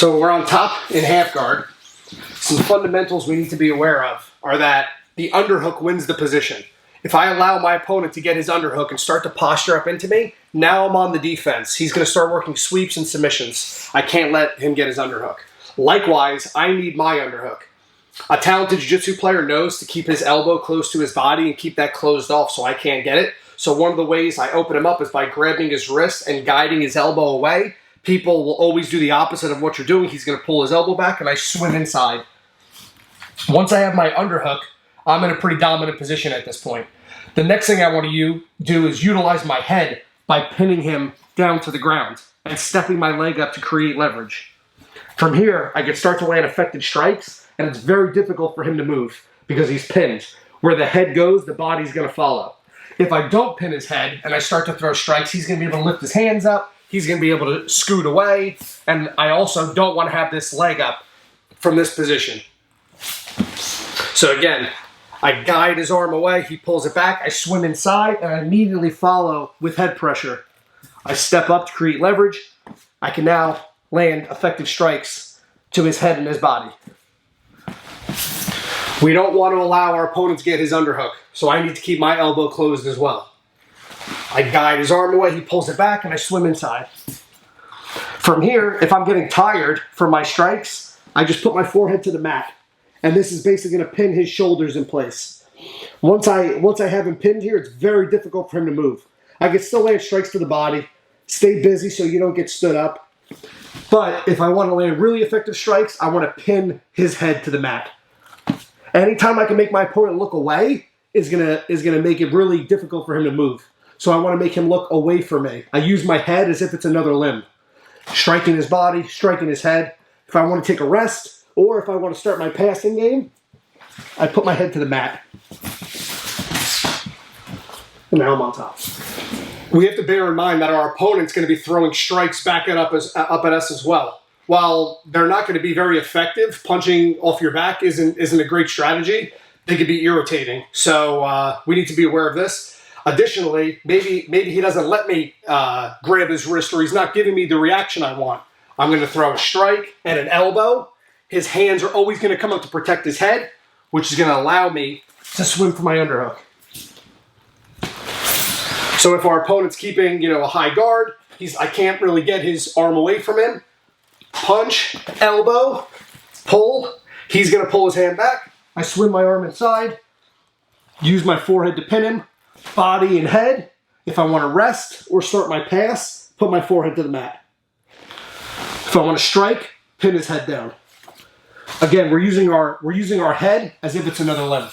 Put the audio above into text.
So we're on top in half guard. Some fundamentals we need to be aware of are that the underhook wins the position. If I allow my opponent to get his underhook and start to posture up into me, now I'm on the defense. He's going to start working sweeps and submissions. I can't let him get his underhook. Likewise, I need my underhook. A talented jiu-jitsu player knows to keep his elbow close to his body and keep that closed off so I can't get it. So one of the ways I open him up is by grabbing his wrist and guiding his elbow away. People will always do the opposite of what you're doing. He's going to pull his elbow back and I swim inside. Once I have my underhook, I'm in a pretty dominant position at this point. The next thing I want to do is utilize my head by pinning him down to the ground and stepping my leg up to create leverage. From here, I can start to land effective strikes, and it's very difficult for him to move because he's pinned. Where the head goes, the body's going to follow. If I don't pin his head and I start to throw strikes, he's going to be able to lift his hands up, he's going to be able to scoot away, and I also don't want to have this leg up from this position. So again, I guide his arm away, he pulls it back, I swim inside, and I immediately follow with head pressure. I step up to create leverage. I can now land effective strikes to his head and his body. We don't want to allow our opponent to get his underhook, so I need to keep my elbow closed as well. I guide his arm away, he pulls it back, and I swim inside. From here, if I'm getting tired from my strikes, I just put my forehead to the mat. And this is basically going to pin his shoulders in place. Once I have him pinned here, it's very difficult for him to move. I can still land strikes to the body, stay busy so you don't get stood up. But if I want to land really effective strikes, I want to pin his head to the mat. Anytime I can make my opponent look away is gonna make it really difficult for him to move. So I want to make him look away from me. I use my head as if it's another limb. Striking his body, striking his head. If I want to take a rest, or if I want to start my passing game, I put my head to the mat. And now I'm on top. We have to bear in mind that our opponent's going to be throwing strikes back at us as well. While they're not going to be very effective, punching off your back isn't a great strategy. They could be irritating. So we need to be aware of this. Additionally, maybe he doesn't let me grab his wrist, or he's not giving me the reaction I want. I'm going to throw a strike and an elbow. His hands are always going to come up to protect his head, which is going to allow me to swim for my underhook. So if our opponent's keeping, a high guard, I can't really get his arm away from him. Punch, elbow, pull. He's going to pull his hand back. I swim my arm inside, use my forehead to pin him, body and head. If I want to rest or start my pass, put my forehead to the mat. If I want to strike, pin his head down. Again, we're using our head as if it's another limb.